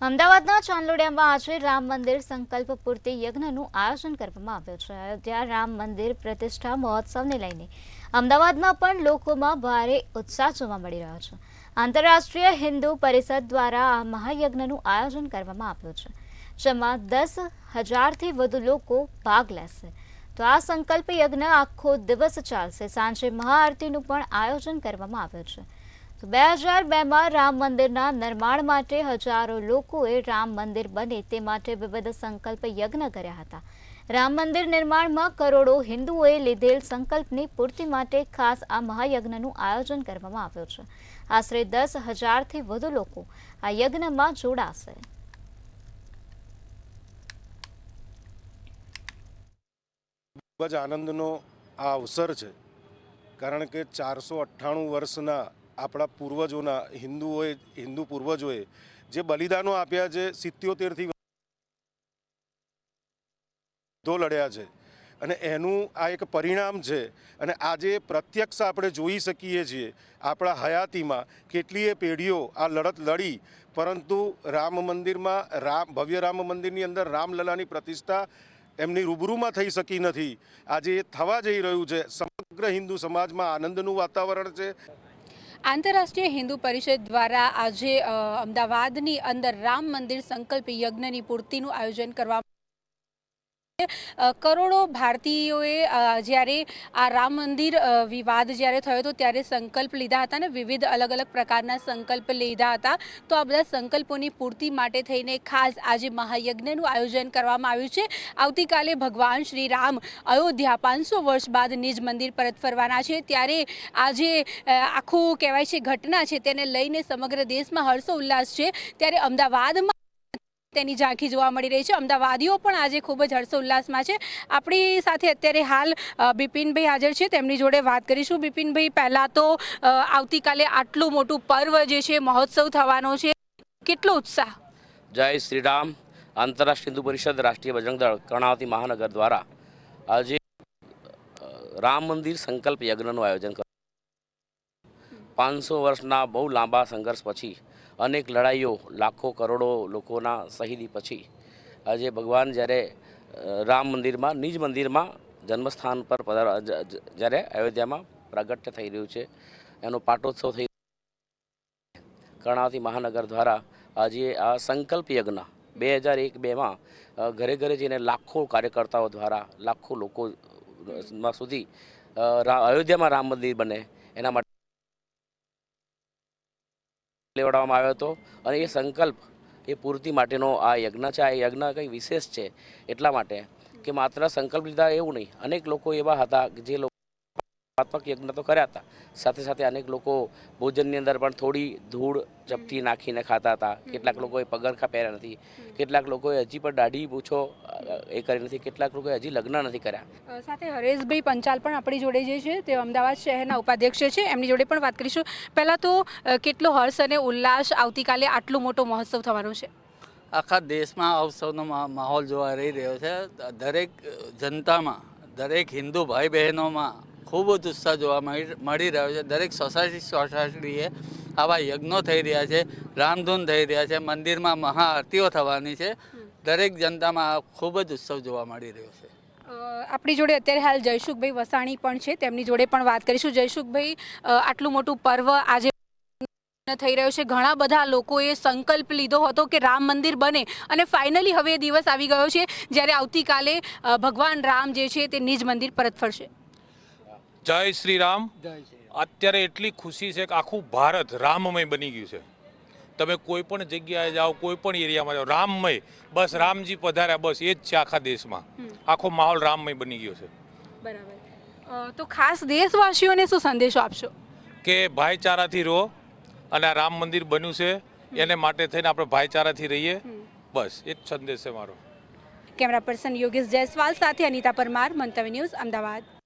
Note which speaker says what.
Speaker 1: અમદાવાદના ચાંદલોડિયામાં આજે રામ મંદિર સંકલ્પ પૂર્તિ યજ્ઞનું આયોજન કરવામાં આવ્યું છે। અયોધ્યા રામ મંદિર પ્રતિષ્ઠા મહોત્સવને લઈને અમદાવાદમાં પણ લોકોમાં ભારે ઉત્સાહ જોવા મળી રહ્યો છે। આંતરરાષ્ટ્રીય હિન્દુ પરિષદ દ્વારા આ મહાયજ્ઞનું આયોજન કરવામાં આવ્યું છે, જેમાં 10,000થી વધુ લોકો ભાગ લેશે। તો આ સંકલ્પ યજ્ઞ આખો દિવસ ચાલશે। સાંજે મહાઆરતીનું પણ આયોજન કરવામાં આવ્યું છે। તો 2002માં રામ મંદિરના નિર્માણ માટે હજારો લોકોએ રામ મંદિર બને તે માટે વિવિધ સંકલ્પ યજ્ઞ કર્યા હતા। રામ મંદિર નિર્માણમાં કરોડો હિન્દુઓએ લીધેલ સંકલ્પની પૂર્તિ માટે ખાસ આ મહાયજ્ઞનું આયોજન કરવામાં આવ્યું છે। આશરે 10,000થી વધુ લોકો આ યજ્ઞમાં જોડાશે।
Speaker 2: ખૂબ જ આનંદનો આ અવસર છે, કારણ કે 498 વર્ષના આપણા પૂર્વજોના હિન્દુ પૂર્વજોએ જે બલિદાનો આપ્યા છે, 77થી યુદ્ધો લડ્યા છે, અને એનું આ એક પરિણામ છે। અને આજે પ્રત્યક્ષ આપણે જોઈ શકીએ છીએ આપણા હયાતીમાં કેટલીય પેઢીઓ આ લડત લડી, પરંતુ રામ મંદિરમાં ભવ્ય રામ મંદિરની અંદર રામલલાની પ્રતિષ્ઠા એમની રૂબરૂમાં થઈ શકી નથી। આજે એ થવા જઈ રહ્યું છે। સમગ્ર હિન્દુ સમાજમાં આનંદનું વાતાવરણ છે।
Speaker 3: આંતરરાષ્ટ્રીય હિન્દુ પરિષદ દ્વારા આજે અમદાવાદની અંદર રામ મંદિર સંકલ્પ યજ્ઞની પૂર્તિનું આયોજન કરવામાં કરોડો ભારતીયોએ જ્યારે આ રામ મંદિર વિવાદ જ્યારે થયો હતો ત્યારે સંકલ્પ લીધા હતા અને વિવિધ અલગ અલગ પ્રકારના સંકલ્પ લીધા હતા। તો આ બધા સંકલ્પોની પૂર્તિ માટે થઈને ખાસ આજે મહાયજ્ઞનું આયોજન કરવામાં આવ્યું છે। આવતીકાલે ભગવાન શ્રી રામ અયોધ્યા 500 વર્ષ બાદ નિજ મંદિર પરત ફરવાના છે, ત્યારે આજે આખું કહેવાય છે ઘટના છે તેને લઈને સમગ્ર દેશમાં હર્ષોલ્લાસ છે। ત્યારે અમદાવાદમાં તેની ઝાંખી જોવા મળી રહી છે। અમદાવાદીઓ પણ આજે ખૂબ જ હર્ષોલ્લાસમાં છે। આપણી સાથે અત્યારે હાલ બિપિનભાઈ હાજર છે, તેમની જોડે વાત કરીશું। બિપિનભાઈ, પહેલાં તો આવતીકાલે આટલું મોટું પર્વ જે છે, મહોત્સવ થવાનો છે, કેટલો ઉત્સાહ?
Speaker 4: જય શ્રી રામ। આંતરરાષ્ટ્રીય હિન્દુ પરિષદ, રાષ્ટ્રીય બજરંગ દળ, કર્ણાવતી મહાનગર દ્વારા આજે રામ મંદિર સંકલ્પ યજ્ઞનું આયોજન કર્યું। 500 વર્ષના બહુ લાંબા સંઘર્ષ પછી, અનેક લડાઈઓ, લાખો કરોડો લોકોના શહીદી પછી આજે ભગવાન જ્યારે રામ મંદિરમાં, નિજ મંદિરમાં, જન્મસ્થાન પર જ્યારે અયોધ્યામાં પ્રાગટ્ય થઈ રહ્યું છે, એનો પાટોત્સવ થઈ કર્ણાવતી મહાનગર દ્વારા આજે આ સંકલ્પ યજ્ઞ 2001-2માં ઘરે ઘરે જઈને લાખો કાર્યકર્તાઓ દ્વારા લાખો લોકો સુધી અયોધ્યામાં રામ મંદિર બને એના માટે લેવડાવવામાં આવ્યો હતો। અને એ સંકલ્પ એ પૂર્તિ માટેનો આ યજ્ઞ છે। આ યજ્ઞ કંઈ વિશેષ છે એટલા માટે કે માત્ર સંકલ્પ લીધા એવું નહીં, અનેક લોકો એવા હતા કે જે લોકો યજ્ઞ તો કર્યા હતા, સાથે સાથે અનેક લોકો ભોજનની અંદર પણ થોડી ધૂળ ચપટી નાખીને ખાતા હતા। કેટલાક લોકોએ પગરખા પહેર્યા નથી, કેટલાક લોકોએ હજી પણ દાઢી પૂછો એ કરી નથી, કેટલાક લોકોએ હજી લગ્ન નથી કર્યા।
Speaker 3: સાથે હરેશભાઈ પંચાલ પણ આપણી જોડે જે છે તે અમદાવાદ શહેરના ઉપાધ્યક્ષ છે, એમની જોડે પણ વાત કરીશું। પહેલાં તો કેટલો હર્ષ અને ઉલ્લાસ આવતીકાલે આટલો મોટો મહોત્સવ થવાનો છે?
Speaker 5: આખા દેશમાં આ ઉત્સવનો માહોલ જોવા રહી રહ્યો છે। દરેક જનતામાં, દરેક હિન્દુ ભાઈ બહેનોમાં ખૂબ જ ઉત્સાહ જોવા મળી રહ્યો છે। દરેક સોસાયટીએ આવા યજ્ઞો થઈ રહ્યા છે, રામધૂન થઈ રહ્યા છે, મંદિરમાં મહાઆરતીઓ થવાની છે। દરેક જનતામાં ખૂબ જ ઉત્સવ જોવા મળી રહ્યો છે।
Speaker 3: આપણી જોડે અત્યારે હાલ જયસુખભાઈ વસાણી પણ છે, તેમની જોડે પણ વાત કરીશું। જયસુખભાઈ, આટલું મોટું પર્વ આજે થઈ રહ્યો છે, ઘણા બધા લોકોએ સંકલ્પ લીધો હતો કે રામ મંદિર બને, અને ફાઇનલી હવે એ દિવસ આવી ગયો છે જ્યારે આવતીકાલે ભગવાન રામ જે છે તે નિજ મંદિર પરત ફરશે।
Speaker 6: જય શ્રી રામ। અત્યારે એટલી ખુશી છે કે આખું ભારત રામમય બની ગયું છે। તમે કોઈ પણ જગ્યાએ જાઓ, કોઈ પણ એરિયામાં જાઓ, રામમય, બસ રામજી પધાર્યા, બસ એ જ છે આખા દેશમાં। આખો માહોલ રામમય બની ગયો છે।
Speaker 3: બરાબર, તો ખાસ દેશવાસીઓને શું સંદેશો આપશો?
Speaker 6: કે ભાઈચારાથી રહો, અને આ રામ મંદિર બન્યું છે એને માટે થઈને આપણે ભાઈચારાથી રહીએ, બસ એ જ સંદેશ છે મારો।
Speaker 3: કેમેરા પર્સન યોગેશ જયસ્વાલ સાથે અનિતા પરમાર, મંતવ્ય ન્યૂઝ, અમદાવાદ।